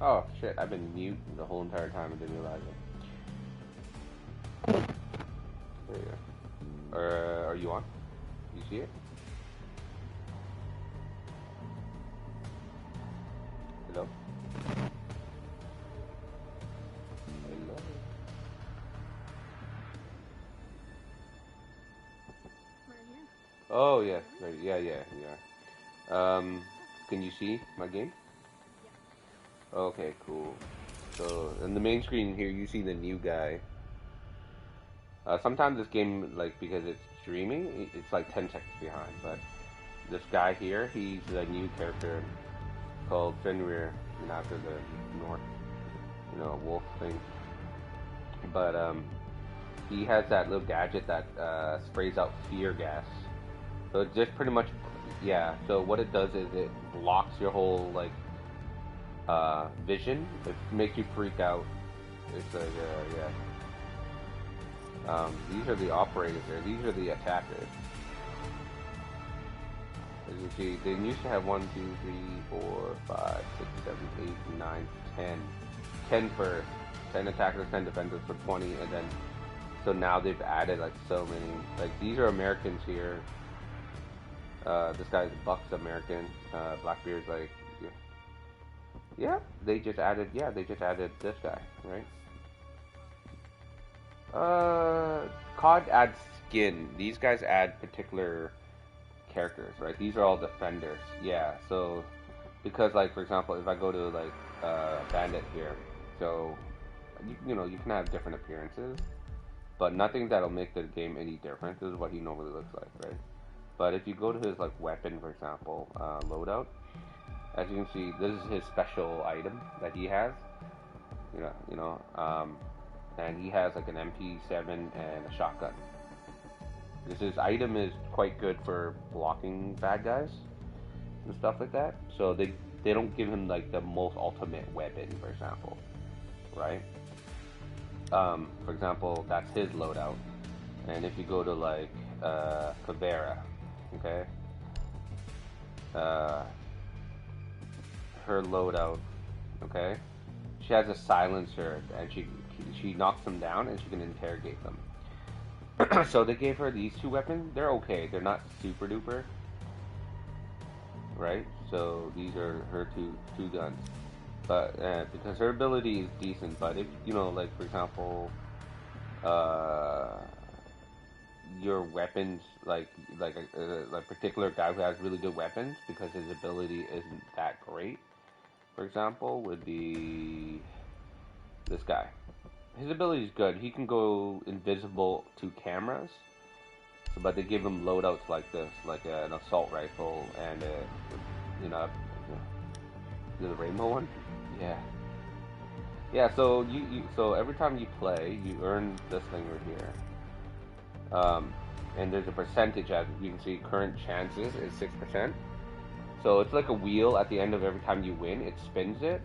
Oh shit, I've been mute the whole entire time and didn't realize it. There you go. Are you on? You see it? Hello? Hello? Right here. Oh yeah, Can you hear me? yeah. Can you see my game? Yeah. Okay, cool. So in the main screen here, you see the new guy. Sometimes this game, like because it's streaming, it's like 10 seconds behind. But this guy here, he's a new character called Fenrir, after the North, wolf thing. But he has that little gadget that sprays out fear gas. So it's just pretty much, yeah. So what it does is it blocks your whole like vision. It makes you freak out. It's like yeah. These are the operators there. These are the attackers. As you see, they used to have 1, 2, 3, 4, 5, 6, 7, 8, 9, 10. 10 first. 10 attackers, 10 defenders for 20, and then so now they've added like so many. Like these are Americans here. This guy's Buck's American. Blackbeard's like yeah. They just added this guy, right? COD adds skin. These guys add particular characters, right? These are all defenders. Yeah. So because like for example, if I go to like bandit here, so you can have different appearances, but nothing that'll make the game any different. This is what he normally looks like, right? But if you go to his like weapon, for example, loadout, as you can see, this is his special item that he has. And he has like an MP7 and a shotgun. Because his item is quite good for blocking bad guys and stuff like that. So they don't give him like the most ultimate weapon, for example, right? For example, that's his loadout. And if you go to like Caveira, okay, uh, her loadout, okay, she has a silencer, and she knocks them down, and she can interrogate them. So they gave her these two weapons. They're okay. They're not super duper, right? So these are her two guns. But because her ability is decent, but if like for example, uh, your weapons, like a particular guy who has really good weapons because his ability isn't that great. For example, would be this guy. His ability is good. He can go invisible to cameras, so, but they give him loadouts like this, like an assault rifle and you know, the rainbow one. Yeah, yeah. So so every time you play, you earn this thing right here. And there's a percentage, as you can see, current chances is 6%. So it's like a wheel at the end of every time you win, it spins it.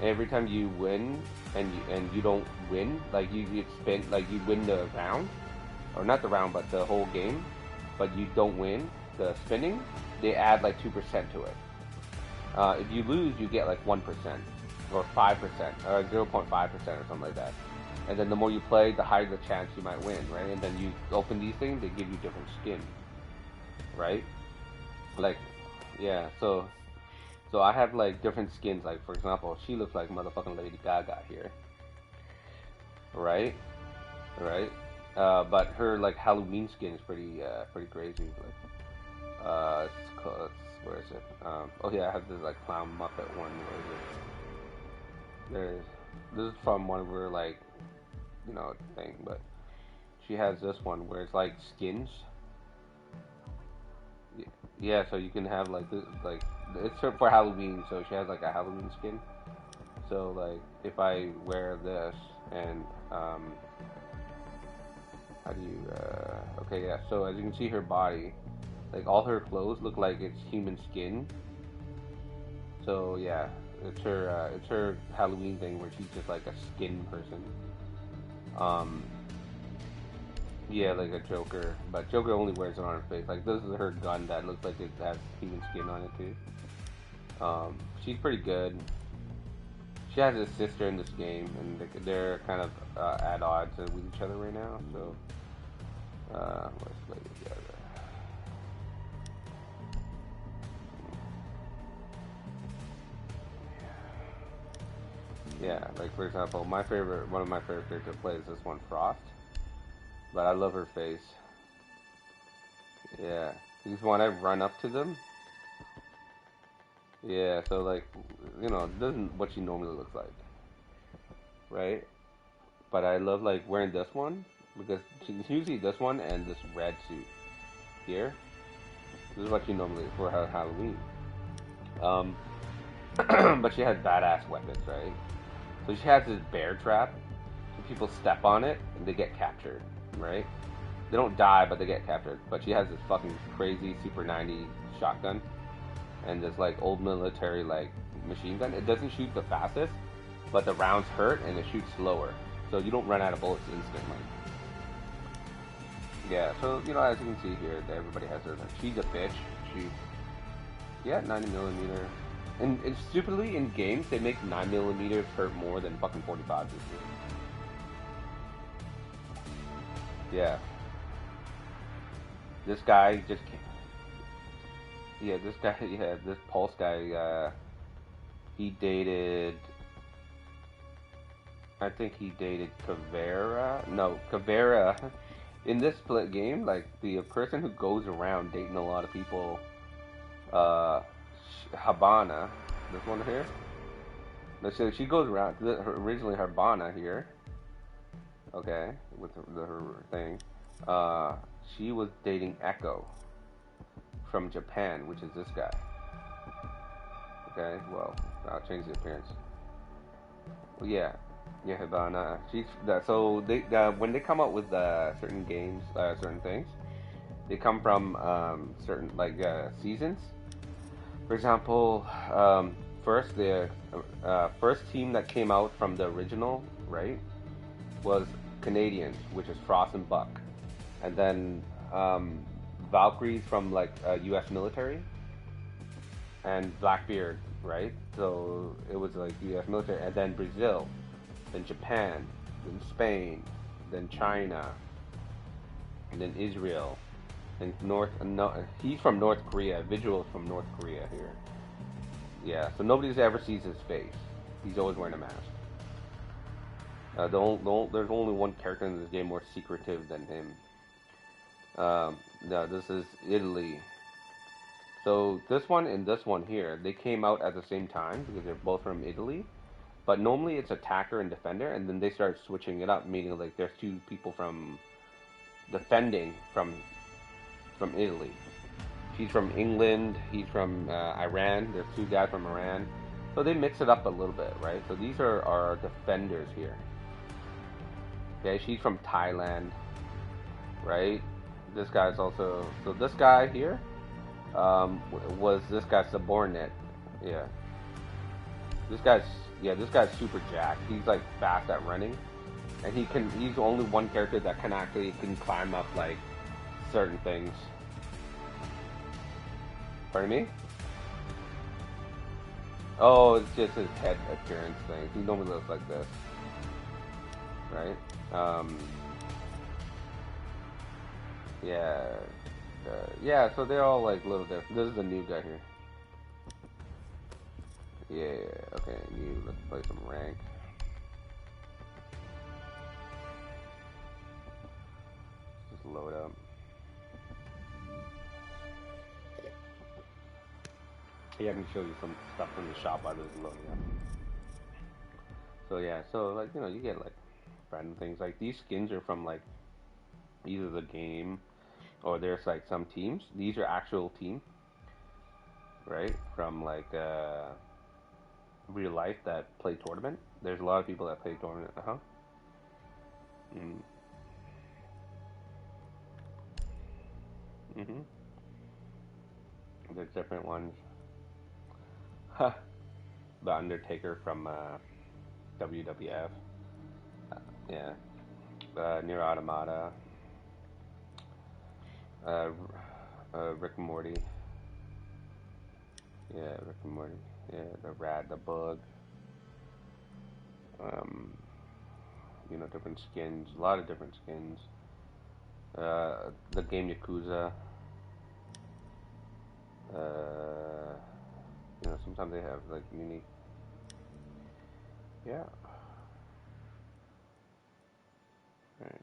Every time you win and you don't win, like you spin, like you win the round, or not the round, but the whole game, but you don't win the spinning, they add like 2% to it. If you lose, you get like 1% or 5% or 0.5% or something like that. And then the more you play, the higher the chance you might win, right? And then you open these things, they give you different skin, right? Like, yeah. So I have like different skins. Like for example, she looks like motherfucking Lady Gaga here, right? Right. But her like Halloween skin is pretty crazy. Like, where is it? Oh yeah, I have this like clown Muppet one. Where is it? There's this is from one of her like thing, but she has this one where it's like skins. Yeah, so you can have like this like it's for Halloween, so she has like a Halloween skin. So like if I wear this and how do you okay, yeah, so as you can see her body, like all her clothes look like it's human skin. So yeah, it's her Halloween thing where she's just like a skin person. Um yeah, like a Joker, but Joker only wears it on her face. Like this is her gun that looks like it has human skin on it too. She's pretty good. She has a sister in this game, and they're kind of at odds with each other right now. So let's play together. Yeah, like for example, one of my favorite characters to play is this one, Frost. But I love her face. Yeah, because when I run up to them, yeah, so like, it doesn't what she normally looks like, right? But I love like wearing this one because it's usually this one and this red suit here. This is what she normally for her Halloween. Um, but she has badass weapons, right? So she has this bear trap. So people step on it and they get captured, right? They don't die, but they get captured. But she has this fucking crazy Super 90 shotgun and this like old military like machine gun. It doesn't shoot the fastest, but the rounds hurt and it shoots slower, so you don't run out of bullets instantly. Yeah, so as you can see here, everybody has their. She's a bitch. Yeah, 90 millimeter. And stupidly in games they make 9mm hurt more than fucking 45s this game. Yeah. This guy just can't. Yeah, this guy. Yeah, this Pulse guy. He dated. I think he dated Caveira. No, Caveira. In this split game, like the person who goes around dating a lot of people, Habana, this one here. So she goes around. Originally Habana here, okay, with her thing. She was dating Echo from Japan, which is this guy. Okay, well, I'll change the appearance. Well, yeah, Habana. So they when they come out with certain games, certain things, they come from certain like seasons. For example, the first team that came out from the original, right, was Canadians, which is Frost and Buck, and then Valkyries from like U.S. military, and Blackbeard, right? So it was like U.S. military, and then Brazil, then Japan, then Spain, then China, and then Israel, and he's from North Korea. Vigil's from North Korea here. Yeah, so nobody's ever sees his face. He's always wearing a mask. There's only one character in this game more secretive than him. No, this is Italy. So this one and this one here, they came out at the same time because they're both from Italy. But normally it's attacker and defender, and then they start switching it up, meaning like there's two people from defending from Italy. She's from England. He's from Iran. There's two guys from Iran. So they mix it up a little bit, right? So these are our defenders here. Okay, she's from Thailand, right? This guy's also. So this guy here was this guy's subordinate. Yeah. This guy's super jacked. He's like fast at running, and he's only one character that can climb up like certain things. Pardon me? Oh, it's just his head appearance thing. He normally looks like this, right? Yeah, yeah. So they're all like a little different. This is the new guy here. Yeah. Okay. New. Let's play some rank. Just load up. Yeah, I can show you some stuff from the shop while this is loading up. So yeah, so like you get like random things like these skins are from like either the game or there's like some teams. These are actual team, right? From like real life that play tournament. There's a lot of people that play tournament. Mm. Mhm. There's different ones. Huh. The Undertaker from WWF. Yeah. Near Automata. Uh, Rick and Morty. Yeah, Rick and Morty. Yeah, the rat, the bug. Um, different skins, a lot of different skins. The game Yakuza. Uh, sometimes they have like unique. Yeah. Right.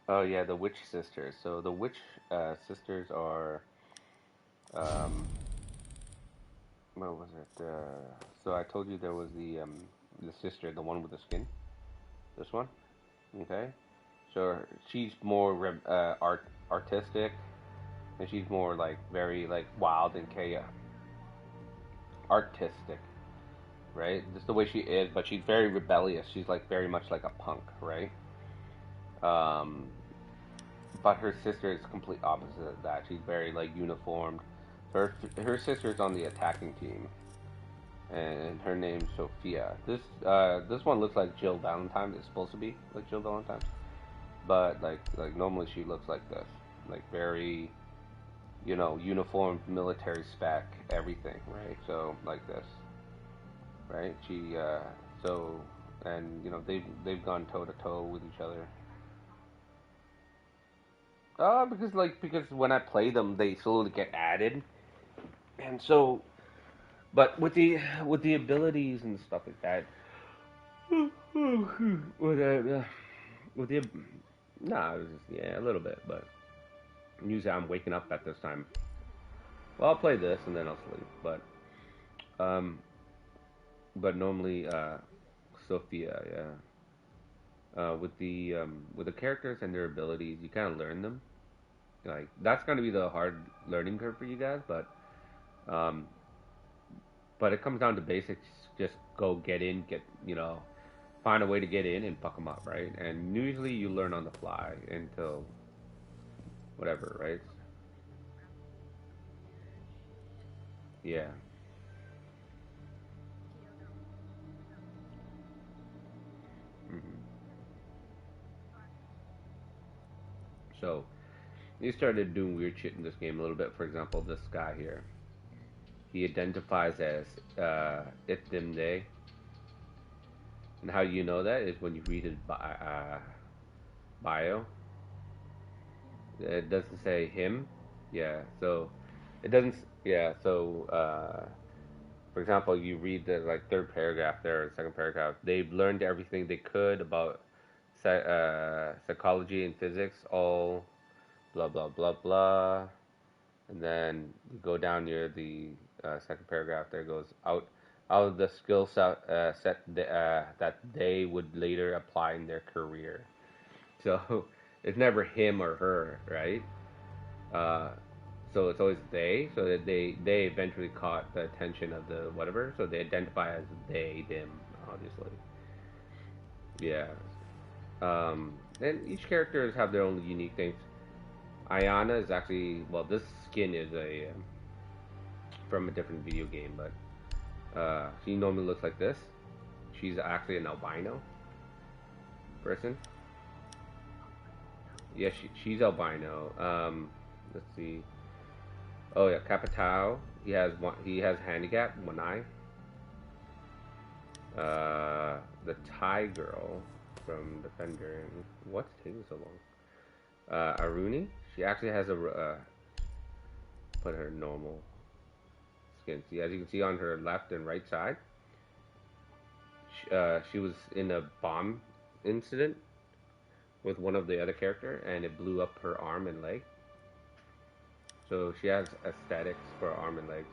Oh yeah, the Witch Sisters. So the Witch Sisters are um, what was it? So I told you there was the sister, the one with the skin. This one, okay. So she's more artistic, and she's more like very like wild and chaos, artistic, right? Just the way she is, but she's very rebellious. She's like very much like a punk, right? Um, but her sister is complete opposite of that. She's very like uniformed. Her sister's on the attacking team, and her name's Sophia. This one looks like Jill Valentine. It's supposed to be like Jill Valentine, but like normally she looks like this, like very uniformed military spec, everything, right? So like this, right? So and they've gone toe to toe with each other. Because when I play them, they slowly get added, and so but with the abilities and stuff like that, with with the nah, it was just, yeah, a little bit, but usually I'm waking up at this time. Well, I'll play this and then I'll sleep, um, but normally Sophia, yeah. With the characters and their abilities, you kind of learn them. Like that's going to be the hard learning curve for you guys, um, but it comes down to basics. Just go get in, find a way to get in and fuck them up, right? And usually you learn on the fly until whatever, right? Yeah. hmm So you started doing weird shit in this game a little bit. For example, this guy here, he identifies as Ithdimde, and how you know that is when you read his bio. It doesn't say him. Yeah. So it doesn't. Yeah. So for example, you read the like third paragraph there, or second paragraph. They've learned everything they could about psychology and physics, all blah blah blah blah. And then you go down near the second paragraph. There goes out of the skill set that they would later apply in their career. So it's never him or her, right? Uh, so it's always they, so that they eventually caught the attention of the whatever, so they identify as they them, obviously. Yeah. And each characters have their own unique things. Ayana is actually, well, this skin is a from a different video game, but she normally looks like this. She's actually an albino person. Yeah, she's albino. Let's see. Oh yeah, Capitao. He has handicap, one eye. The Thai girl from Defender. What's taking so long? Aruni. She actually has put her normal skin. See, as you can see on her left and right side, she was in a bomb incident with one of the other character, and it blew up her arm and leg. So she has aesthetics for arm and legs.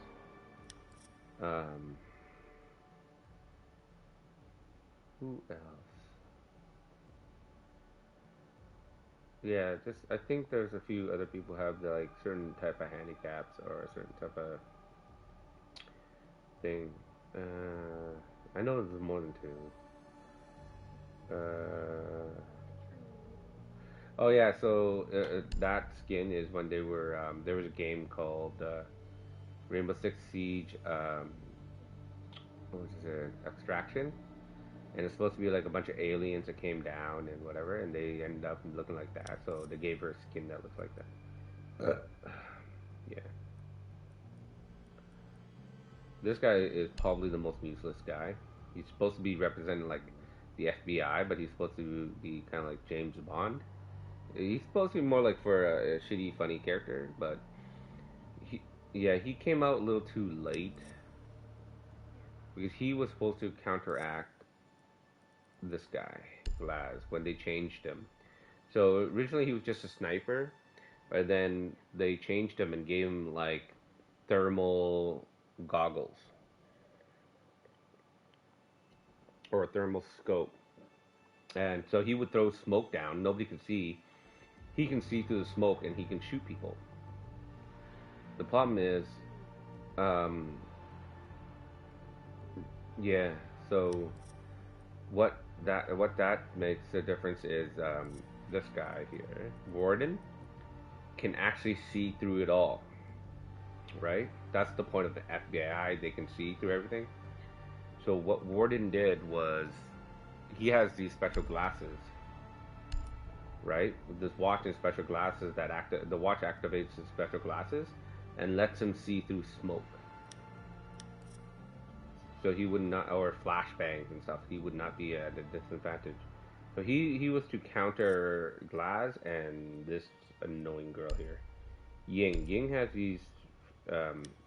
Um, who else? Yeah, just I think there's a few other people have the, like certain type of handicaps or a certain type of thing. I know there's more than two. Oh yeah, so that skin is when they were there was a game called Rainbow Six Siege. What was it? Extraction, and it's supposed to be like a bunch of aliens that came down and whatever, and they ended up looking like that. So they gave her a skin that looks like that. Yeah. this guy is probably the most useless guy. He's supposed to be representing like the FBI, but he's supposed to be kind of like James Bond. He's supposed to be more like for a shitty, funny character, but he, yeah, he came out a little too late because he was supposed to counteract this guy, Glaz, when they changed him. So originally he was just a sniper, but then they changed him and gave him like thermal goggles or a thermal scope. And so he would throw smoke down, nobody could see. He can see through the smoke and he can shoot people. The problem is, um, yeah, so what that makes a difference is this guy here, Warden, can actually see through it all, right? That's the point of the FBI. They can see through everything. So what Warden did was he has these special glasses, right? With this watch and special glasses the watch activates his special glasses and lets him see through smoke. So he would not, or flashbangs and stuff, he would not be at a disadvantage. So he was to counter Glaz and this annoying girl here, Ying. Ying has these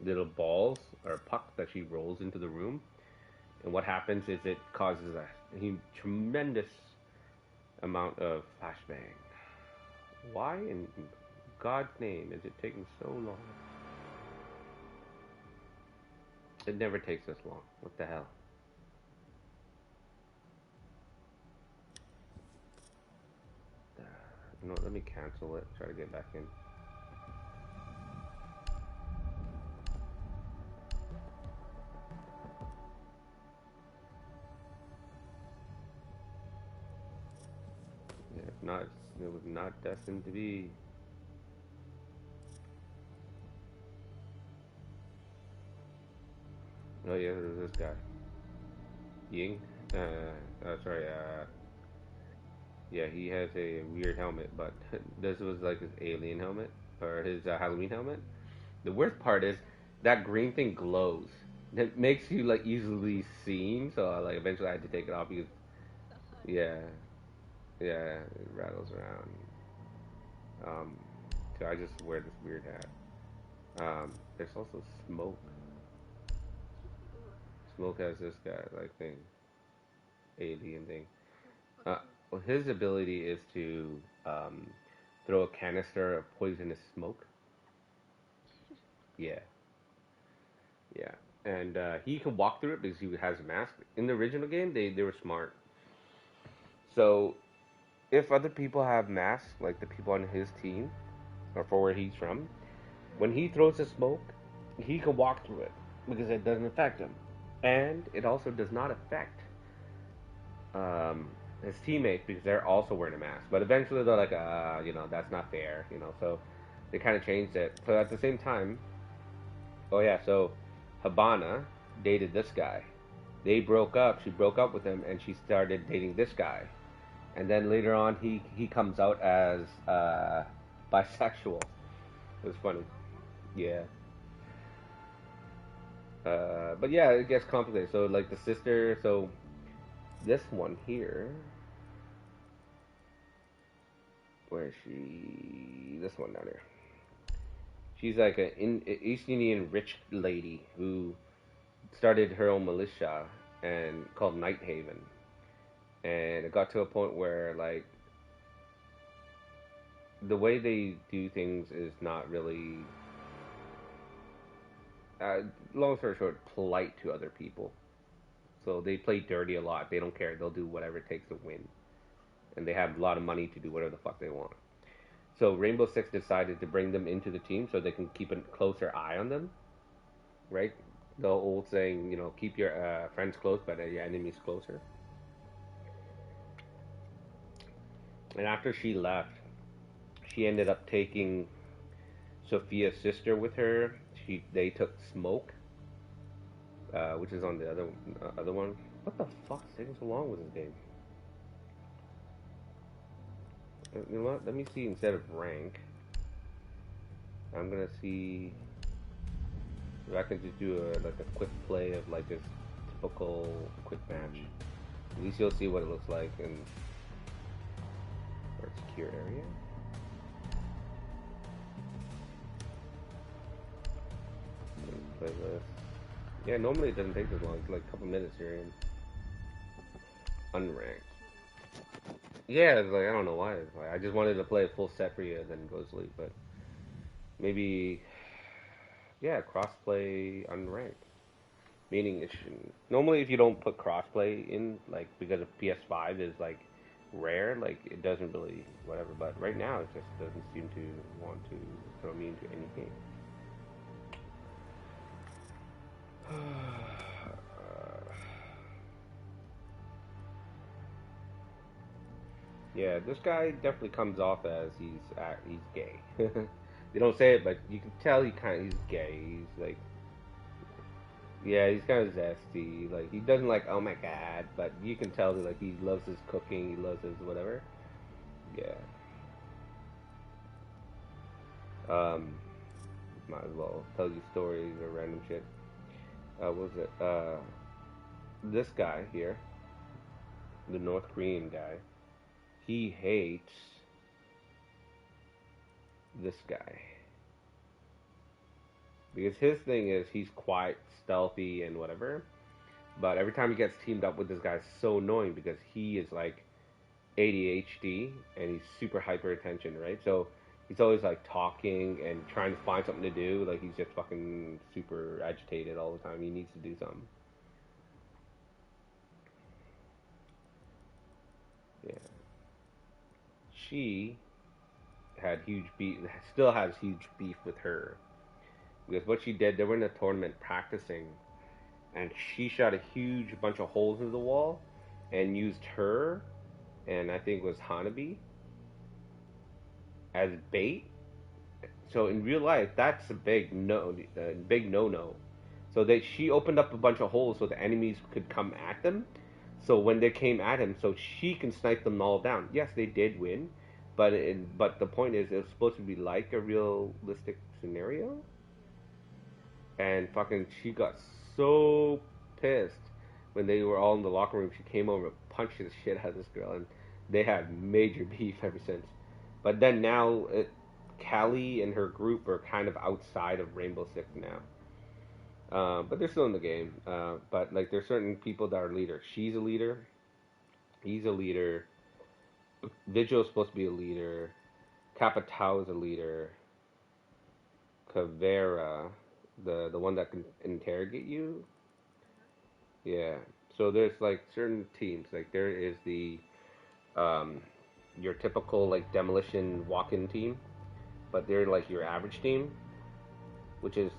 little balls or puck that she rolls into the room, and what happens is it causes a tremendous amount of flashbang. Why in God's name is it taking so long? It never takes this long. What the hell? You know, let me cancel it. Try to get back in. Yeah, if not, it was not destined to be. Oh yeah, there's this guy. Ying. Sorry. Yeah, he has a weird helmet, but this was like his alien helmet or his Halloween helmet. The worst part is that green thing glows. It makes you like easily seen. So I like eventually I had to take it off because yeah, yeah, it rattles around. Um, so I just wear this weird hat. There's also Smoke. Smoke has this guy like thing, alien thing. Uh, well, his ability is to throw a canister of poisonous smoke. Yeah, yeah, and he can walk through it because he has a mask. In the original game, they were smart. So if other people have masks, like the people on his team or for where he's from, when he throws the smoke, he can walk through it because it doesn't affect him, and it also does not affect his teammates because they're also wearing a mask. But eventually they're like, that's not fair, So they kind of changed it. So at the same time, oh yeah, so Habana dated this guy. They broke up. She broke up with him, and she started dating this guy. And then later on, he comes out as bisexual. It was funny. Yeah. But yeah, it gets complicated. So like the sister, so this one here, where is she? This one down here. She's like an East Indian rich lady who started her own militia and called Night Haven. And it got to a point where like the way they do things is not really, long story short, polite to other people. So they play dirty a lot. They don't care. They'll do whatever it takes to win, and they have a lot of money to do whatever the fuck they want. So Rainbow Six decided to bring them into the team so they can keep a closer eye on them, right? The old saying, keep your friends close, but your enemies closer. And after she left, she ended up taking Sophia's sister with her. They took Smoke, which is on the other one. What the fuck's taking so long with this game? You know what? Let me see instead of rank. I'm gonna see. If I can just do a quick play of like this typical quick match, at least you'll see what it looks like in our secure area. Playlist. Yeah, normally it doesn't take this long. It's like a couple minutes you're in. Unranked. Yeah, it's like I don't know why. It's like, I just wanted to play a full set for you and then go to sleep, but maybe yeah, crossplay unranked. Meaning it should, normally if you don't put crossplay in, like because of PS5 is like rare, like it doesn't really whatever. But right now it just doesn't seem to want to throw me into any game. Yeah, this guy definitely comes off as he's gay. They don't say it, but you can tell he's gay. He's like, yeah, he's kind of zesty. Like he doesn't like oh my god, but you can tell that like he loves his cooking, he loves his whatever. Yeah. Um, might as well tell you stories or random shit. What was it? This guy here, the North Korean guy, he hates this guy because his thing is he's quiet, stealthy, and whatever. But every time he gets teamed up with this guy, it's so annoying because he is like ADHD and he's super hyper attention, right? So he's always like talking and trying to find something to do. Like he's just fucking super agitated all the time. He needs to do something. Yeah. She had huge beef, still has huge beef with her because what she did, they were in a tournament practicing, and she shot a huge bunch of holes in the wall, and used her, and I think it was Hanabi as bait. So in real life, that's a big no no. So that she opened up a bunch of holes so the enemies could come at them. So when they came at him, so she can snipe them all down. Yes, they did win, but the point is, it was supposed to be like a realistic scenario, and fucking she got so pissed when they were all in the locker room. She came over and punched the shit out of this girl, and they had major beef ever since. But then now, Callie and her group are kind of outside of Rainbow Six now. But they're still in the game. But like, there's certain people that are leaders. She's a leader. He's a leader. Vigil's supposed to be a leader. Capitao is a leader. Caveira, the one that can interrogate you. Yeah. So there's like certain teams. Like there is the um, your typical like demolition walk-in team, but they're like your average team, which is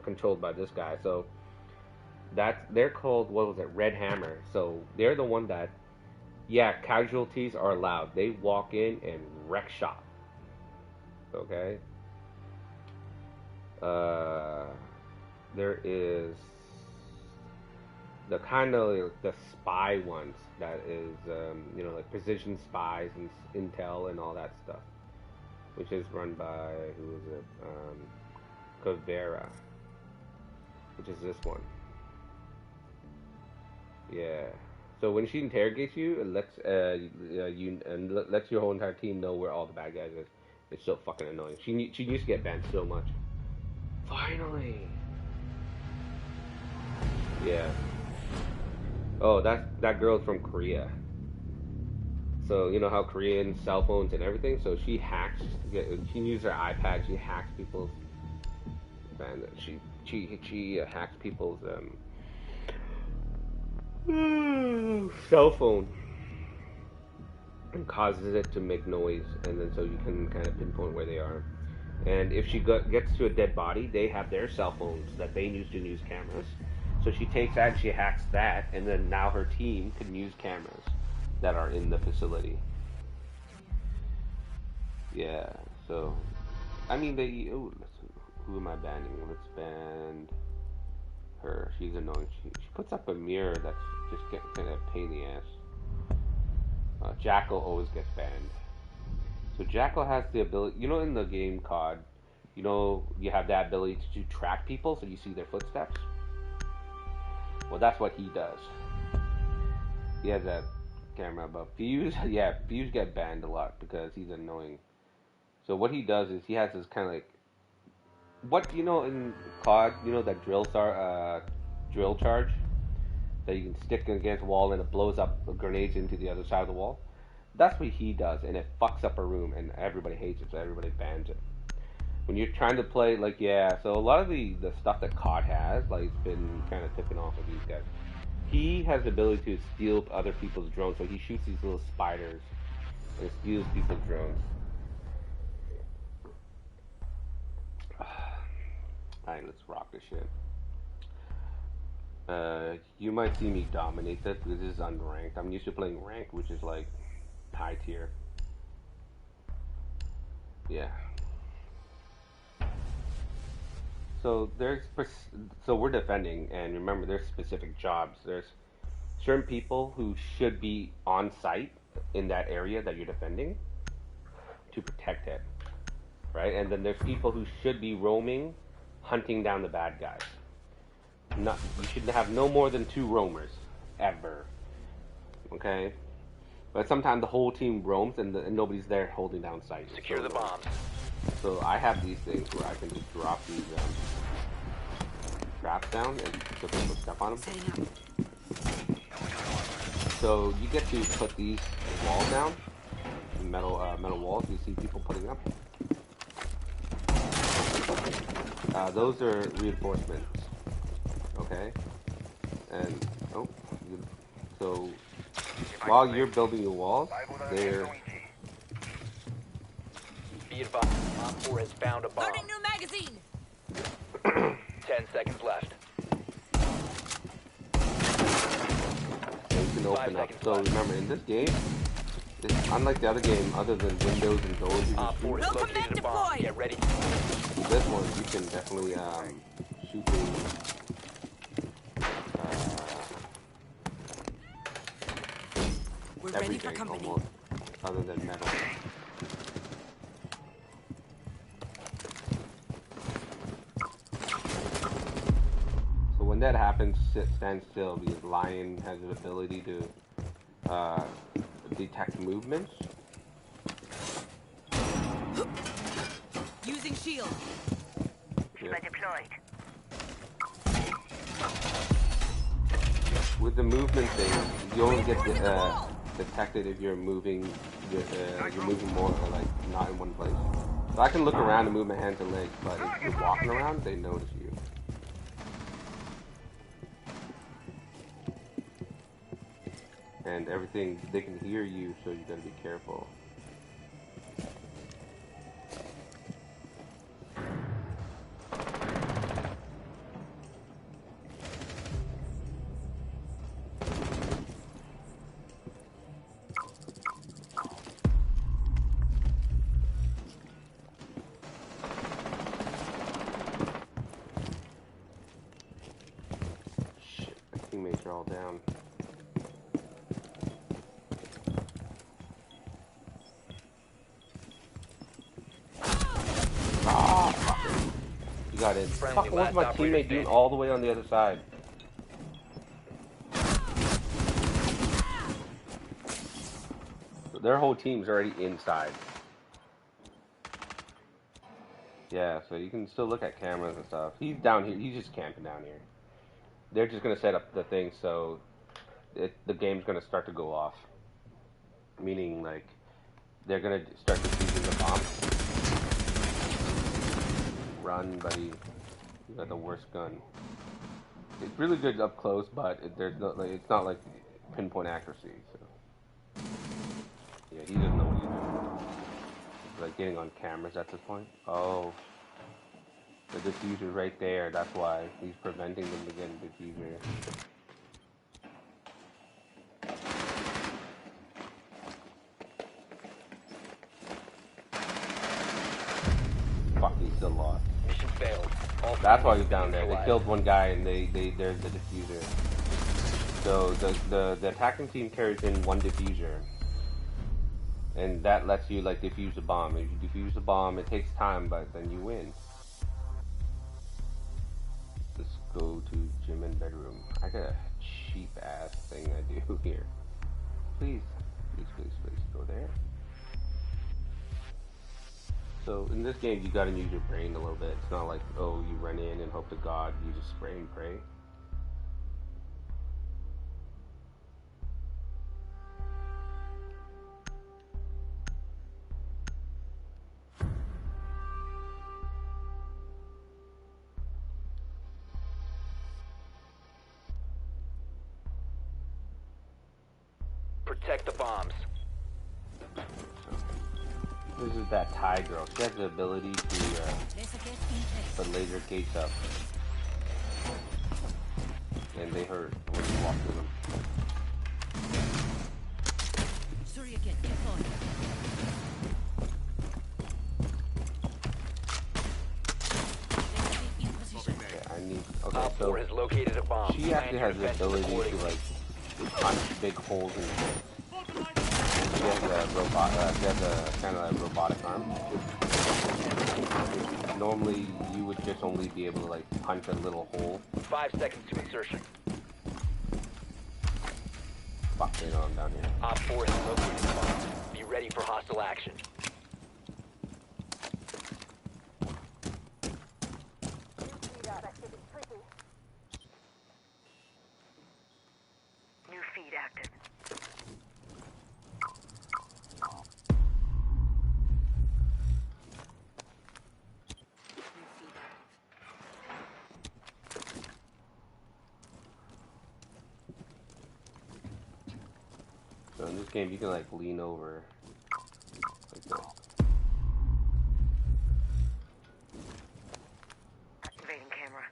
controlled by this guy. So they're called, what was it, Red Hammer. So they're the one that, yeah, casualties are allowed. They walk in and wreck shop. Okay. Uh, there is the kind of like the spy ones that is like precision spies and intel and all that stuff, which is run by, who is it? Caveira, which is this one. Yeah. So when she interrogates you, it lets lets your whole entire team know where all the bad guys is. It's so fucking annoying. She used to get banned so much. Finally. Yeah. Oh, that girl's from Korea. So you know how Korean cell phones and everything. So she hacks. She uses her iPad. She hacks people's. And she hacks people's cell phone and causes it to make noise, and then so you can kind of pinpoint where they are. And if she gets to a dead body, they have their cell phones that they use to use cameras. So she takes that and she hacks that, and then now her team can use cameras that are in the facility. Yeah. So, I mean, who am I banning? Let's ban her. She's annoying. She puts up a mirror that's just kind of a pain in the ass. Jackal always gets banned. So Jackal has the ability, in the game COD, You know, you have that ability to track people, so you see their footsteps. Well, that's what he does. He has that camera, but Fuse, yeah, Fuse get banned a lot because he's annoying. So what he does is he has this kind of like, what you know in COD, you know that drill charge that you can stick against a wall and it blows up grenades into the other side of the wall. That's what he does, and it fucks up a room, and everybody hates it, so everybody bans it. When you're trying to play, like, yeah, so a lot of the stuff that COD has, like, it's been kind of tipping off of these guys. He has the ability to steal other people's drones, so he shoots these little spiders and steals people's drones. Alright, let's rock this shit. You might see me dominate this because this is unranked. I'm used to playing ranked, which is like high tier. Yeah. So we're defending, and remember, there's specific jobs. There's certain people who should be on site in that area that you're defending to protect it, right? And then there's people who should be roaming, hunting down the bad guys. You should have no more than 2 roamers ever. Okay, but sometimes the whole team roams and nobody's there holding down sight. Secure the bombs. So I have these things where I can just drop these traps down and so people step on them. So you get to put these walls down, metal walls. You see people putting up. Those are reinforcements. Okay, and so while you're building your walls, they're. Be advised, Op 4 has found a bomb. Loading new magazine. 10 seconds left. You can open up. So remember, in this game, it's unlike the other game, other than windows and doors. Op 4 has located a bomb. Get ready. This one, you can definitely shoot things. We're ready for company. Almost, other than metal. So when that happens, stand still because Lion has an ability to detect movements. Using shield. Yeah. Deployed. With the movement thing, you only get detected if you're moving. You're moving more, or like not in one place. So I can look around and move my hands and legs, but if you're walking around, they notice you. And everything, they can hear you, so you gotta be careful. Shit, my teammates are all down. You got it. Fuck, what's my teammate doing all the way on the other side? Their whole team's already inside. Yeah, so you can still look at cameras and stuff. He's down here. He's just camping down here. They're just gonna set up the thing so the game's gonna start to go off. Meaning, like, they're gonna start defusing the bomb. Run, buddy. You got the worst gun. It's really good up close, but there's no, like, it's not like pinpoint accuracy. So yeah, he doesn't know what he's doing. It's like getting on cameras at this point. Oh, the diffuser's right there. That's why he's preventing them to get a diffuser. Fuck, he's still lost. Mission failed. That's why he's down there. They killed one guy and there's the diffuser. So the attacking team carries in one diffuser. And that lets you like defuse the bomb. If you defuse the bomb, it takes time, but then you win. Let's go to gym and bedroom. I got a cheap ass thing I do here. Please, please, please, please go there. So in this game, you gotta use your brain a little bit. It's not like, oh, you run in and hope to God you just spray and pray. Protect the bombs. This is that Thai girl. She has the ability to put laser gates up. And they hurt when you walk through them. Sorry again, get on. Okay, I need... Okay, Op 4 has located a bomb. she actually has the Plan your ability defenses to, accordingly. like, punch big holes in the wall. She has a robot, she has a kind of a robotic arm. Normally, you would just only be able to like punch a little hole. 5 seconds to insertion. Fuck, they know I'm down here. Op 4 has located the bomb. Be ready for hostile action. New feed active. So in this game, you can like lean over like this. Activating camera.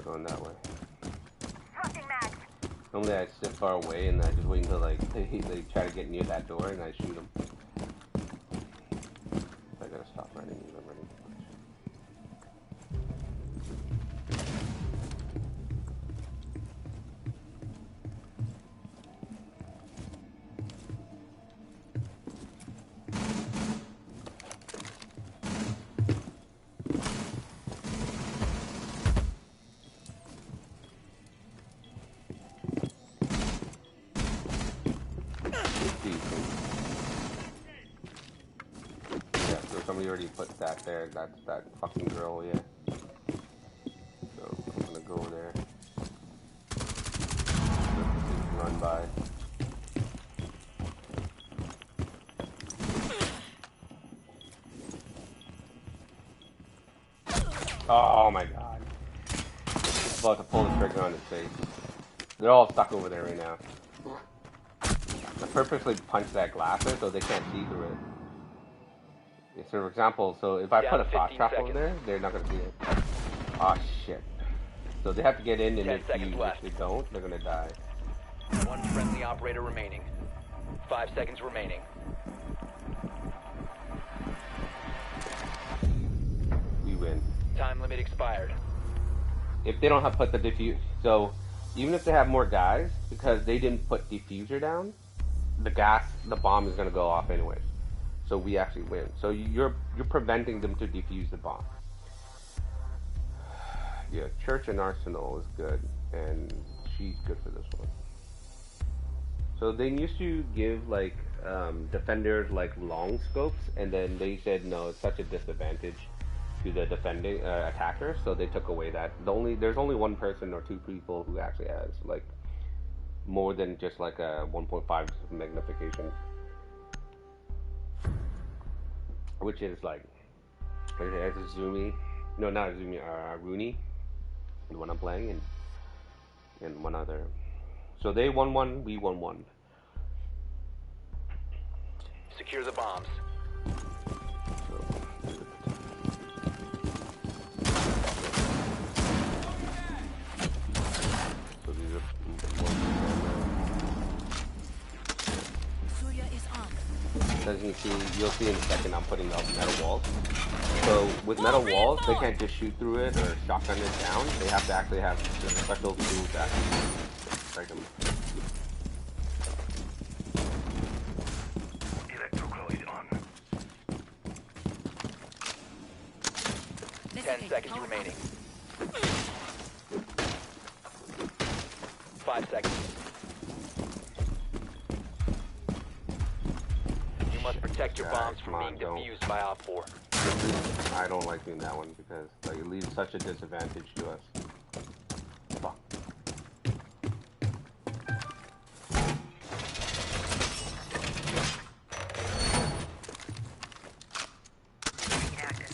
Going that way. Thrusting mags. Normally I sit far away and I just wait until like they try to get near that door and I shoot them. I gotta stop running. I'm running too much. Yeah, so somebody already put that there. That's that fucking girl, yeah. So I'm gonna go there. Run by. Oh my god. I'm about to pull the trigger on his face. They're all stuck over there right now. I purposely punched that glass in so they can't see through it. Yeah, so for example, so if I Down put a to frost 15 trap over seconds. there, they're not gonna see it. Oh shit. So they have to get in and 10 if seconds left. they don't, they're gonna die. One friendly operator remaining. 5 seconds remaining. We win. Time limit expired. If they don't have put the so even if they have more guys, because they didn't put diffuser down, the bomb is gonna go off anyways. So we actually win. So you're preventing them to defuse the bomb. Yeah, Church and Arsenal is good, and she's good for this one. So they used to give like defenders like long scopes, and then they said no, it's such a disadvantage to the defending attacker, so they took away that. There's only one person or two people who actually has like more than just like a 1.5 magnification, which is like as a Zumi, no, not a Zumi, Rooney, the one I'm playing, and one other. So they won one, we won one. Secure the bombs. So these are Surya is on. as you see, you'll see in a second, I'm putting up metal walls. So with metal walls, they can't just shoot through it or shotgun it down. They have to actually have special tools to actually strike them. Electrocoil on. 10 seconds remaining. 5 seconds. You must protect your bombs from being defused by Op 4. I don't like doing that one because like, it leaves such a disadvantage to us. Fuck.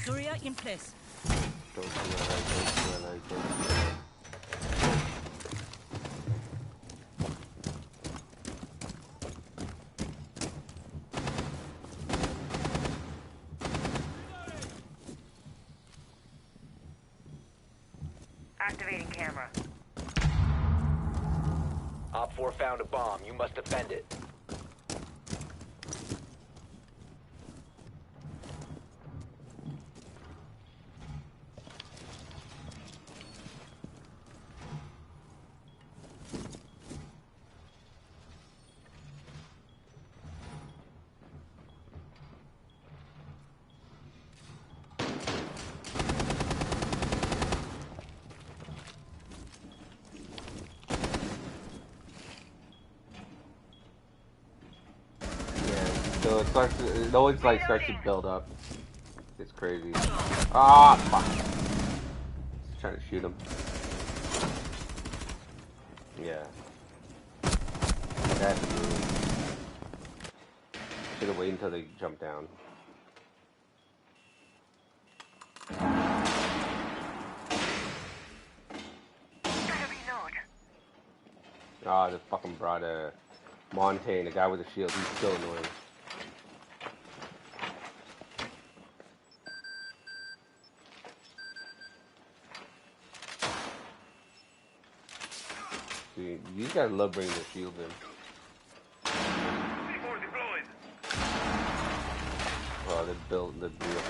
Surya in place. Don't do what I do. Activating camera. Op 4 found a bomb. You must defend it. So it always like starts to build up. It's crazy. Ah, fuck. Just trying to shoot him. Yeah. That's rude. Should have waited until they jump down. Gotta reload. Ah, they fucking brought a Montaigne, a guy with a shield. He's so annoying. See, these guys love bringing their shields in. C4 deployed. Oh, they blew up the building.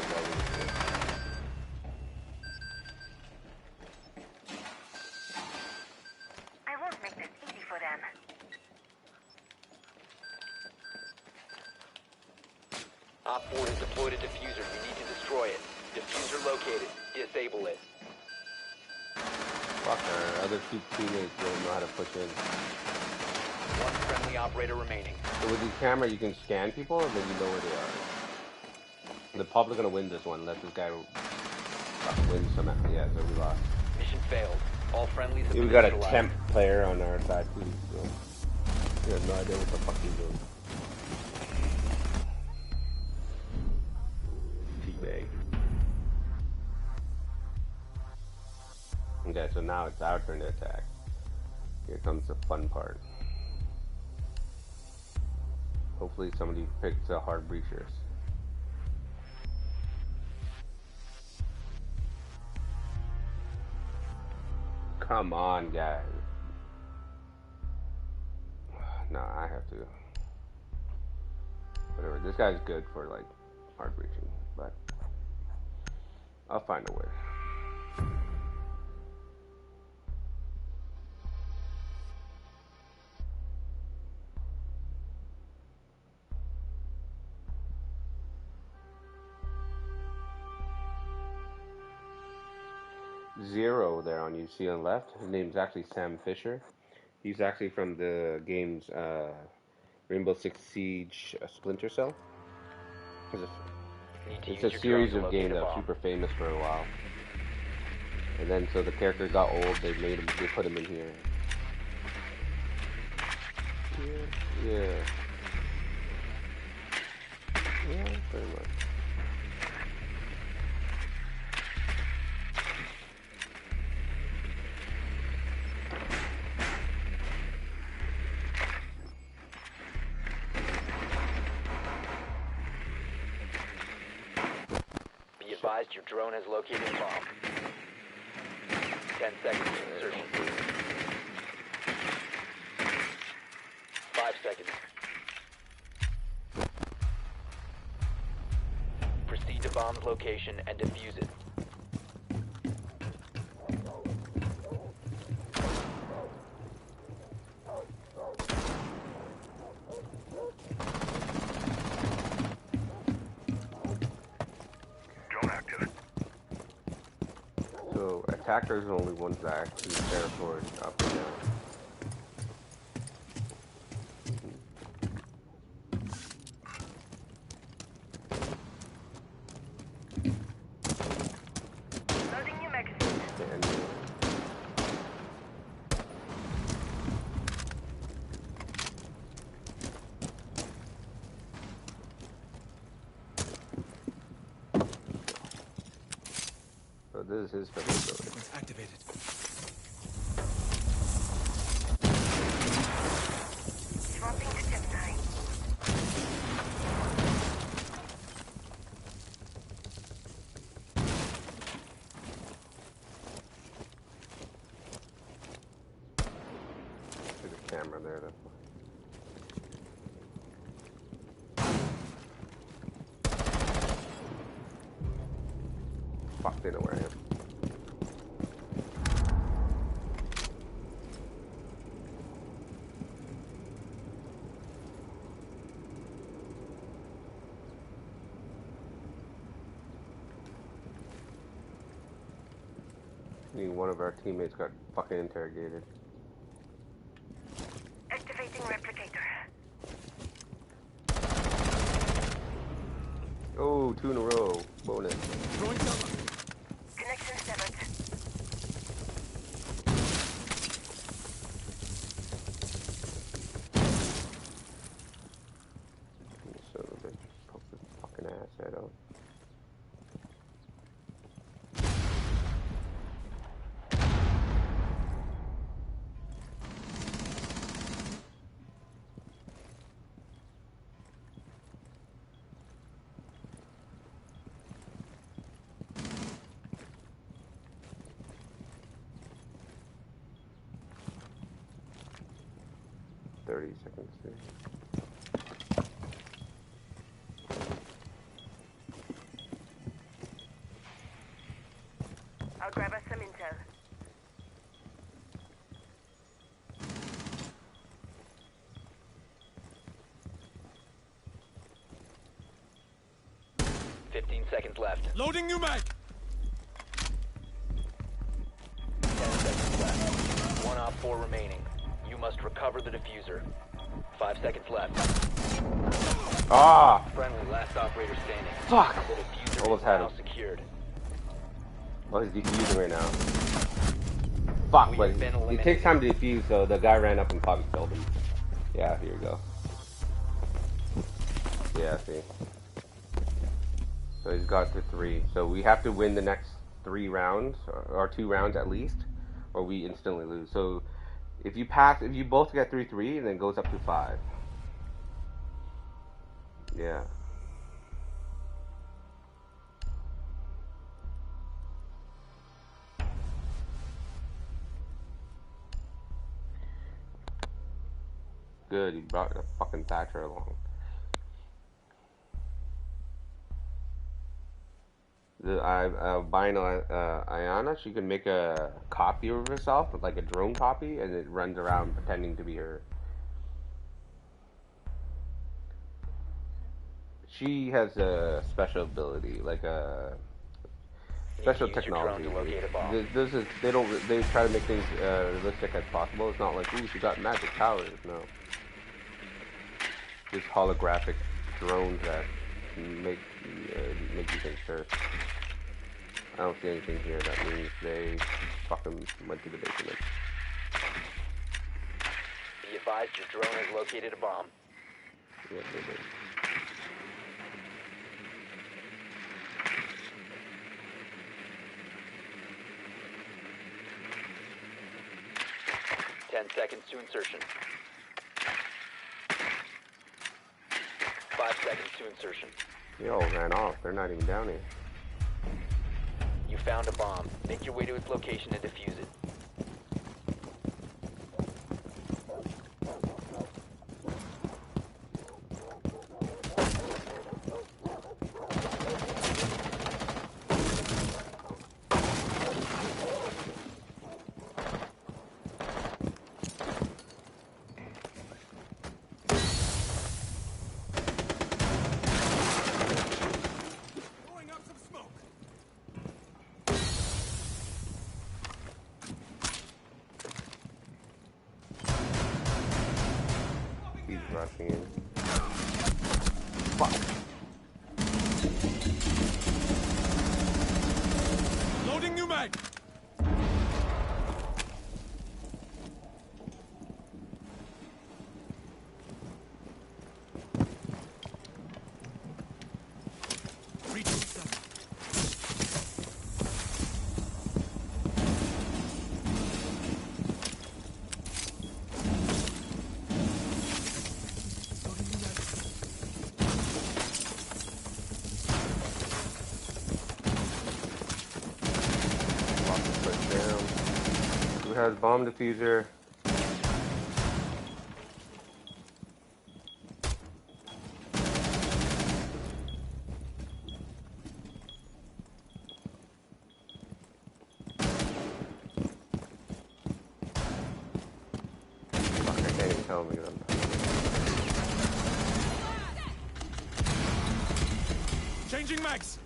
I won't make this easy for them. Op 4 has deployed a diffuser. You need to destroy it. Diffuser located. Disable it. Fuck, our other two teammates don't know how to push in. One friendly operator remaining. So with these cameras, you can scan people, and then you know where they are. They're probably gonna win this one, unless this guy wins somehow. Yeah, so we lost. Mission failed. All friendlies have We been got a neutralized. temp player on our side too, so he has no idea what the fuck he's doing. Teabag. Okay, so now it's our turn to attack. Here comes the fun part. Hopefully somebody picks a hard breachers. Come on, guys. No, I have to. Whatever. This guy's good for like hard breaching, but I'll find a way. Zero there on you see on the left. His name's actually Sam Fisher. He's actually from the game's Rainbow Six Siege Splinter Cell. He's a Need to It's use a your series drone of to locate games a that was bomb. super famous for a while. And then so the character got old, they put him in here. Yeah. Yeah, pretty much. Be advised your drone has located a bomb. 10 seconds to insertion. 5 seconds. Proceed to bomb's location and defuse it. Drone active. So attackers are the only ones that actually teleport up and down. Loading new magazine. And so this is his facility. Activated. Swapping to Gemini. There's a camera there. That's why. Fuck, they know where I am. I mean, one of our teammates got fucking interrogated. Activating replicator. Oh, 2 in a row. Bonus. Throwing cover. Connection severed. So they just poke his fucking ass head out. Seconds there. I'll grab us some intel. Seconds left. Loading new mag. 10 seconds left. 1 op 4 remaining. You must recover the diffuser. 5 seconds left. Ah! Friendly, last operator standing. Fuck! The diffuser Almost is had now him. secured. Oh, he's defusing right now. Fuck, We but have been it eliminated. takes time to defuse, so the guy ran up and probably killed him. Yeah, here we go. Yeah, see. So he's got to 3. So we have to win the next 3 rounds, or 2 rounds at least, or we instantly lose. So if you both get 3-3, and then it goes up to 5. Yeah. Good, you brought the fucking Thatcher along. Buying Ayana, she can make a copy of herself, like a drone copy, and it runs around pretending to be her. She has a special ability, like a special Use your drone technology. to locate a bomb. They try to make things realistic as possible. It's not like, ooh, she got magic powers. No. Just holographic drones that make you think first. I don't see anything here. That means they fucking went to the basement. Be advised your drone has located a bomb. Yeah, they did. 10 seconds to insertion. 5 seconds to insertion. They all ran off. They're not even down here. You found a bomb. Make your way to its location and defuse it. He's rushing in. Fuck. Loading new mag. Reaching some. Who has bomb diffuser? Fuck, I can't even tell me them. Changing mags.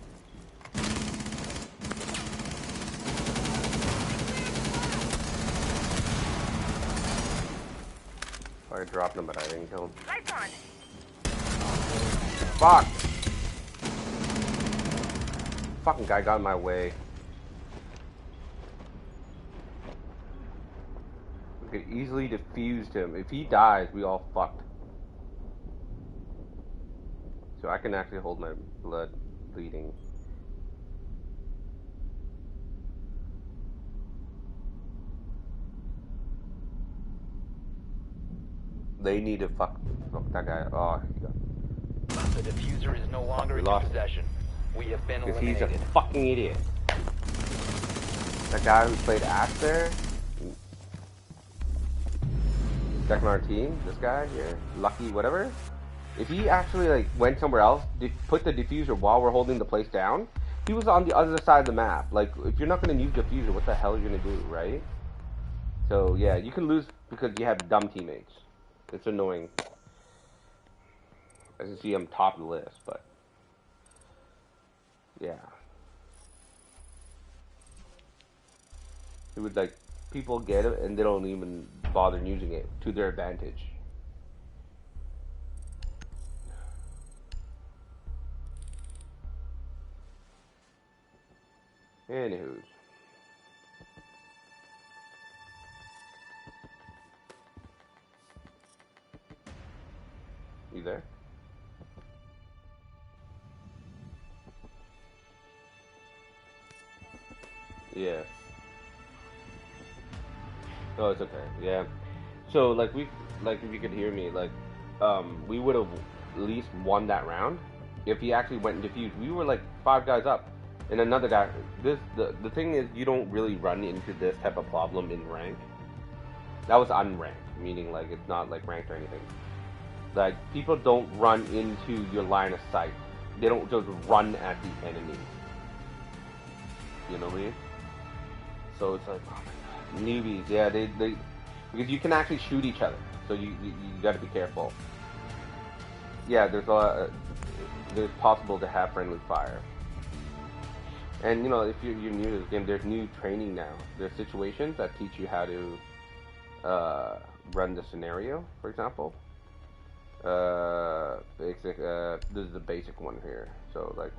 I dropped him, but I didn't kill him. Lights on. Fuck! Fucking guy got in my way. We could easily defused him. If he dies, we all fucked. So I can actually hold my blood bleeding. They need to fuck that guy. Oh, he got. The diffuser is no longer We in lost. your possession. We have been Because he's a eliminated. fucking idiot. That guy who played Axe there, second on our team, this guy here, Lucky whatever. If he actually like went somewhere else, put the diffuser while we're holding the place down, he was on the other side of the map. Like, if you're not going to use diffuser, what the hell are you going to do, right? So yeah, you can lose because you have dumb teammates. It's annoying. I can see I'm top of the list, but yeah. It would like people get it and they don't even bother using it to their advantage. Anywho. You there? Yeah. Oh, it's okay. Yeah. So, like, if you could hear me, like, we would have at least won that round if he actually went and defused. We were like 5 guys up, and another guy. The thing is, you don't really run into this type of problem in rank. That was unranked, meaning like it's not like ranked or anything. Like, people don't run into your line of sight. They don't just run at the enemy. You know what I mean? So it's like, oh my God. Newbies, yeah, they because you can actually shoot each other, so you got to be careful. Yeah, there's possible to have friendly fire. And you know, if you're new to this game, there's new training now. There's situations that teach you how to run the scenario, for example. Basic. This is the basic one here. So like,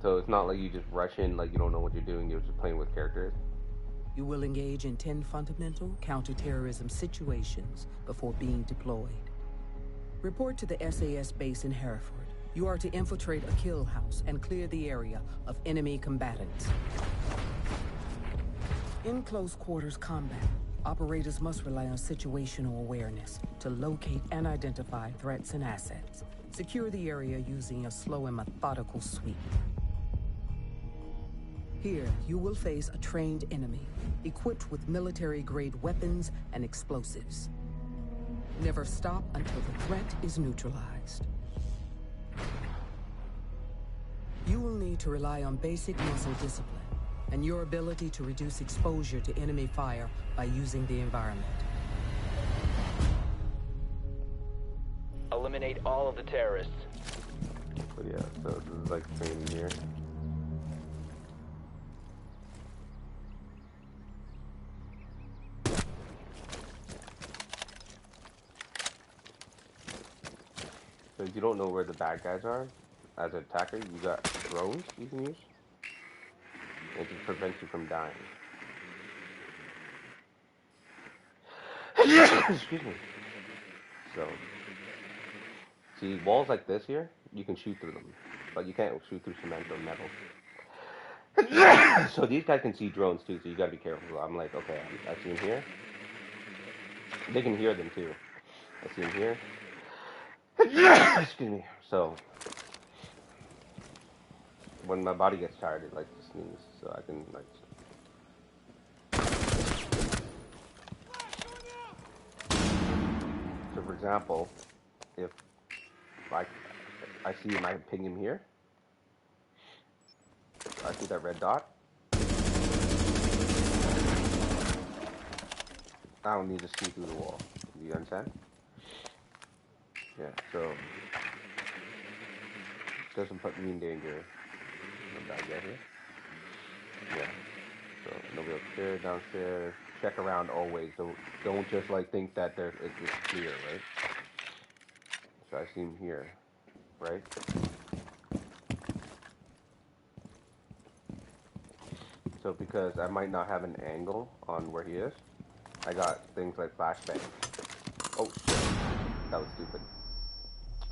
so it's not like you just rush in like you don't know what you're doing. You're just playing with characters. You will engage in 10 fundamental counterterrorism situations before being deployed. Report to the SAS base in Hereford. You are to infiltrate a kill house and clear the area of enemy combatants. In close quarters combat, operators must rely on situational awareness to locate and identify threats and assets. Secure the area using a slow and methodical sweep. Here, you will face a trained enemy, equipped with military-grade weapons and explosives. Never stop until the threat is neutralized. You will need to rely on basic muscle discipline and your ability to reduce exposure to enemy fire by using the environment. Eliminate all of the terrorists. But yeah, so this is like training here. So if you don't know where the bad guys are, as an attacker, you got drones you can use. It just prevents you from dying. Excuse me. So, see, walls like this here, you can shoot through them. But you can't shoot through cement or metal. So these guys can see drones too, so you gotta be careful. I'm like, okay, I see them here. They can hear them too. I see them here. Excuse me. So, when my body gets tired, it likes to sneeze, so I can like. So, for example, if I see him, I ping him here. I see that red dot. I don't need to see through the wall. Do you understand? Yeah. So, doesn't put me in danger. When I get here. Yeah. So nobody upstairs, downstairs. Check around always. Don't just like think that it's clear, right? So I see him here, right? So because I might not have an angle on where he is, I got things like flashbang. Oh shit, that was stupid.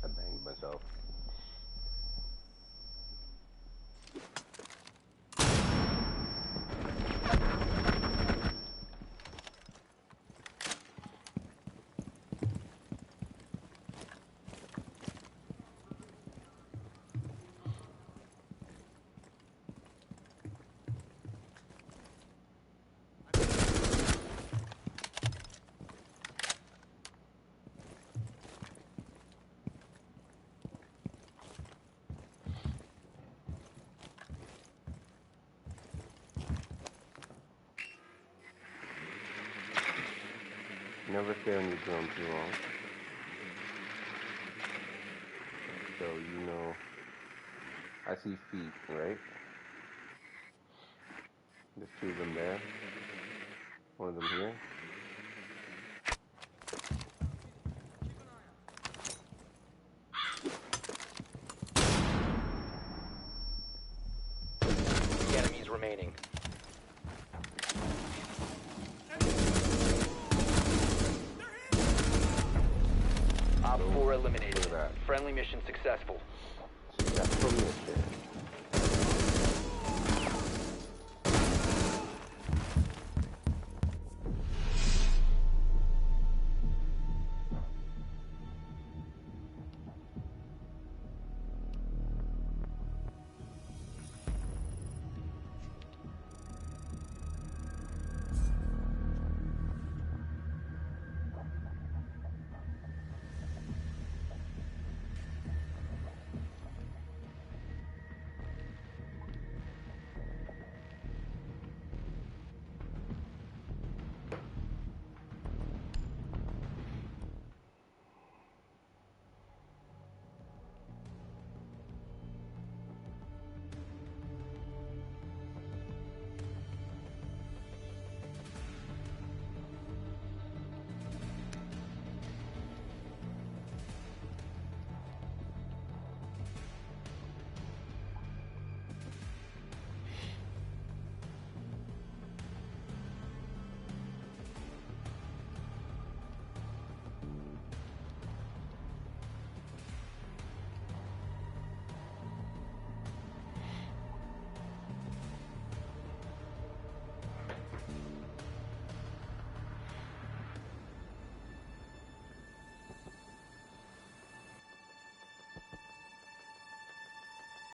I banged myself. Never stay on your drone too long. So you know, I see feet, right? There's two of them there. One of them here. Enemies remaining. Op 4 eliminated. Friendly mission successful. Successful mission.